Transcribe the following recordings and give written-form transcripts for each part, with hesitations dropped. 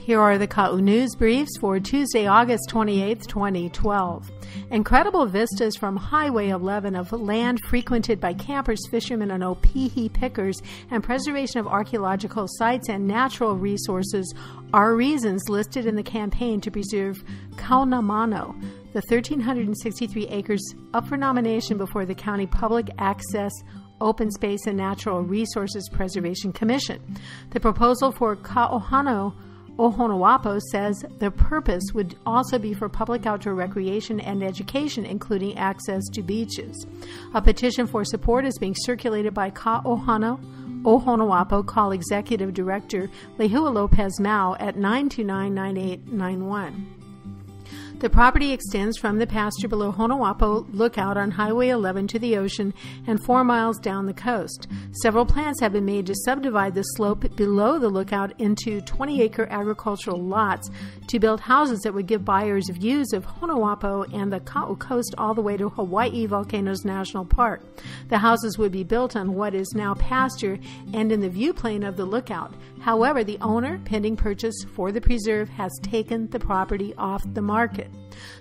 Here are the Ka'u News Briefs for Tuesday, August 28, 2012. Incredible vistas from Highway 11 of land frequented by campers, fishermen, and opihi pickers, and preservation of archaeological sites and natural resources are reasons listed in the campaign to preserve Ka Ohanu, the 1,363 acres up for nomination before the County Public Access, Open Space, and Natural Resources Preservation Commission. The proposal for Ka Ohana O Honu says the purpose would also be for public outdoor recreation and education, including access to beaches. A petition for support is being circulated by Ka Ohana O Honu Call Executive Director Lehua Lopez Mao at 929-9891. The property extends from the pasture below Honuapo Lookout on Highway 11 to the ocean and 4 miles down the coast. Several plans have been made to subdivide the slope below the lookout into 20-acre agricultural lots to build houses that would give buyers views of Honuapo and the Ka'u coast all the way to Hawaii Volcanoes National Park. The houses would be built on what is now pasture and in the view plane of the lookout. However, the owner, pending purchase for the preserve, has taken the property off the market.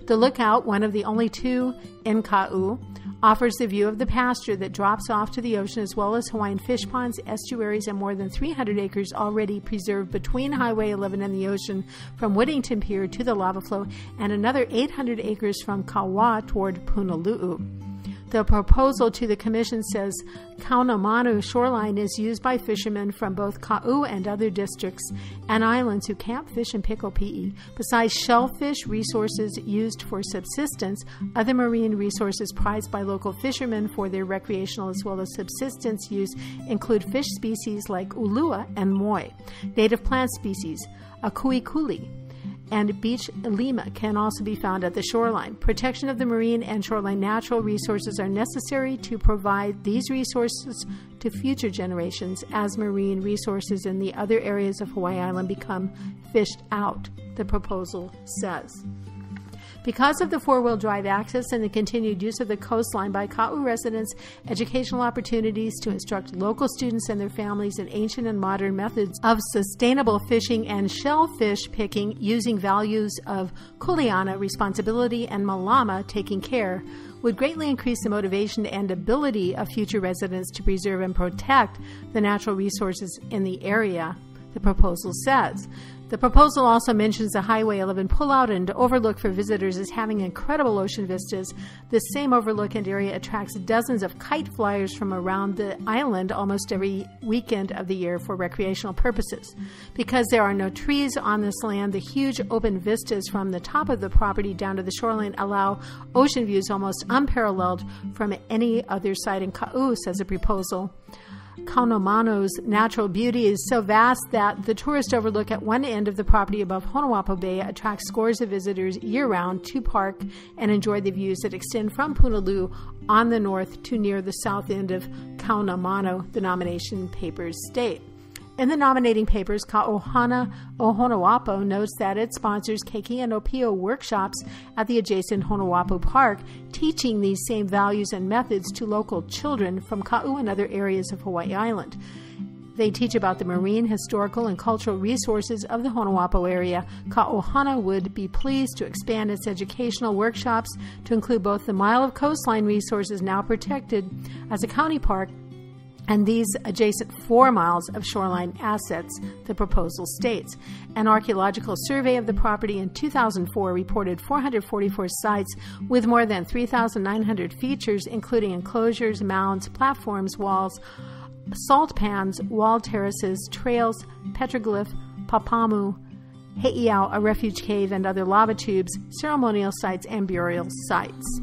The lookout, one of the only two in Ka'u, offers the view of the pasture that drops off to the ocean, as well as Hawaiian fish ponds, estuaries, and more than 300 acres already preserved between Highway 11 and the ocean from Whittington Pier to the lava flow, and another 800 acres from Kauā toward Punalu'u. The proposal to the Commission says Kaunamanu shoreline is used by fishermen from both Ka'u and other districts and islands who camp, fish, and pick opi'i. Besides shellfish resources used for subsistence, other marine resources prized by local fishermen for their recreational as well as subsistence use include fish species like ulua and moi. Native plant species, akuikuli, and beach lima can also be found at the shoreline. Protection of the marine and shoreline natural resources are necessary to provide these resources to future generations as marine resources in the other areas of Hawaii Island become fished out, the proposal says. Because of the four-wheel drive access and the continued use of the coastline by Ka'u residents, educational opportunities to instruct local students and their families in ancient and modern methods of sustainable fishing and shellfish picking using values of kuleana, responsibility, and malama, taking care, would greatly increase the motivation and ability of future residents to preserve and protect the natural resources in the area, the proposal says. The proposal also mentions the Highway 11 pullout and overlook for visitors as having incredible ocean vistas. This same overlook and area attracts dozens of kite flyers from around the island almost every weekend of the year for recreational purposes. Because there are no trees on this land, the huge open vistas from the top of the property down to the shoreline allow ocean views almost unparalleled from any other site in Ka'u, says the proposal. Kaunomanu's natural beauty is so vast that the tourist overlook at one end of the property above Honuapo Bay attracts scores of visitors year-round to park and enjoy the views that extend from Punalu'u on the north to near the south end of Kaunamanu, the nomination papers state. In the nominating papers, Ka Ohana O Honu notes that it sponsors keiki and opio workshops at the adjacent Honuapo Park, teaching these same values and methods to local children from Ka'u and other areas of Hawaii Island. They teach about the marine, historical, and cultural resources of the Honuapo area. Ka Ohana would be pleased to expand its educational workshops to include both the mile of coastline resources now protected as a county park and these adjacent 4 miles of shoreline assets, the proposal states. An archaeological survey of the property in 2004 reported 444 sites with more than 3,900 features, including enclosures, mounds, platforms, walls, salt pans, wall terraces, trails, petroglyph, papamu, heiau, a refuge cave, and other lava tubes, ceremonial sites, and burial sites.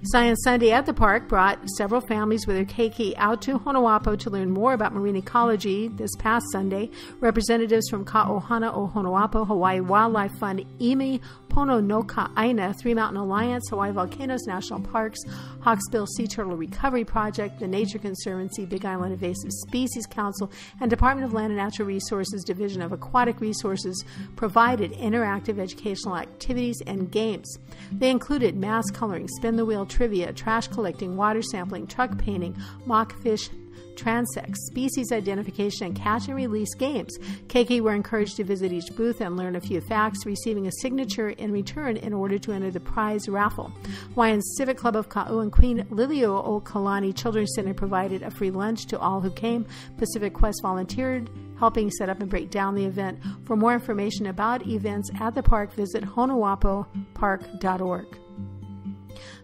Science Sunday at the park brought several families with their keiki out to Honuapo to learn more about marine ecology this past Sunday. Representatives from Ka Ohana O Honu Hawaii Wildlife Fund, Imi Pono no Ka'aina, Three Mountain Alliance, Hawaii Volcanoes National Parks, Hawksbill Sea Turtle Recovery Project, the Nature Conservancy, Big Island Invasive Species Council, and Department of Land and Natural Resources Division of Aquatic Resources provided interactive educational activities and games. They included mask coloring, spin the wheel trivia, trash collecting, water sampling, truck painting, mock fish transects, species identification, and catch and release games. Keiki were encouraged to visit each booth and learn a few facts, receiving a signature in return in order to enter the prize raffle. Hawaiian Civic Club of Ka'u and Queen Liliuokalani Children's Center provided a free lunch to all who came. Pacific Quest volunteered, helping set up and break down the event. For more information about events at the park, visit honuapopark.org.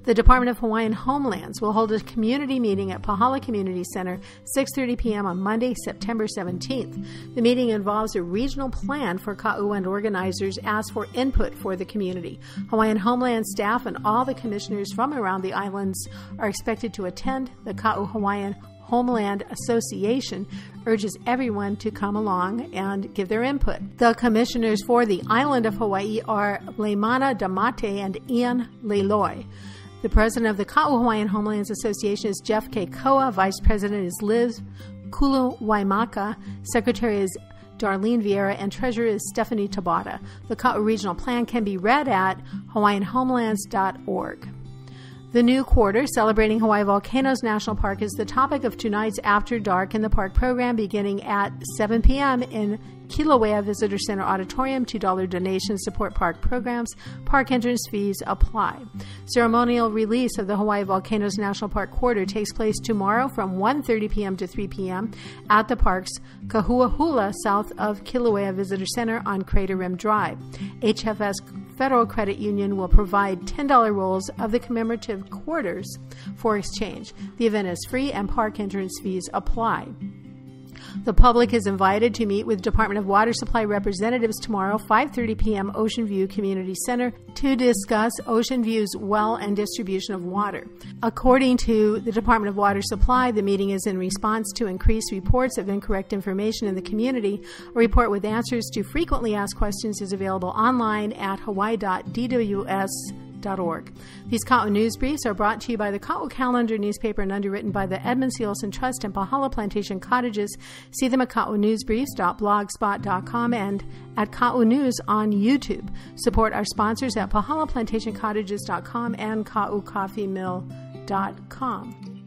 The Department of Hawaiian Home Lands will hold a community meeting at Pahala Community Center, 6:30 p.m. on Monday, September 17th. The meeting involves a regional plan for Ka'u, and organizers ask for input for the community. Hawaiian Home Lands staff and all the commissioners from around the islands are expected to attend. The Ka Hawaiian Home Land Association urges everyone to come along and give their input. The commissioners for the island of Hawaii are Leimana Damate and Ian Leiloi. The president of the Ka Hawaiian Home Lands Association is Jeff K. Koa. Vice president is Liz Kulu-Waimaka. Secretary is Darlene Vieira, and treasurer is Stephanie Tabata. The Ka regional plan can be read at hawaiianhomelands.org. The new quarter, celebrating Hawaii Volcanoes National Park, is the topic of tonight's After Dark in the Park program, beginning at 7 p.m. in Kilauea Visitor Center Auditorium. $2 donations support park programs. Park entrance fees apply. Ceremonial release of the Hawaii Volcanoes National Park quarter takes place tomorrow from 1:30 p.m. to 3 p.m. at the park's Kahuahula, south of Kilauea Visitor Center on Crater Rim Drive. HFS Federal Credit Union will provide $10 rolls of the commemorative quarters for exchange. The event is free and park entrance fees apply. The public is invited to meet with Department of Water Supply representatives tomorrow, 5:30 p.m. Ocean View Community Center, to discuss Ocean View's well and distribution of water. According to the Department of Water Supply, the meeting is in response to increased reports of incorrect information in the community. A report with answers to frequently asked questions is available online at hawaii.dws.org. These Ka'u News Briefs are brought to you by the Ka'u Calendar newspaper and underwritten by the Edmund C. Olson Trust and Pahala Plantation Cottages. See them at kaunewsbriefs.blogspot.com and at Ka'u News on YouTube. Support our sponsors at pahalaplantationcottages.com and kaucoffeemill.com.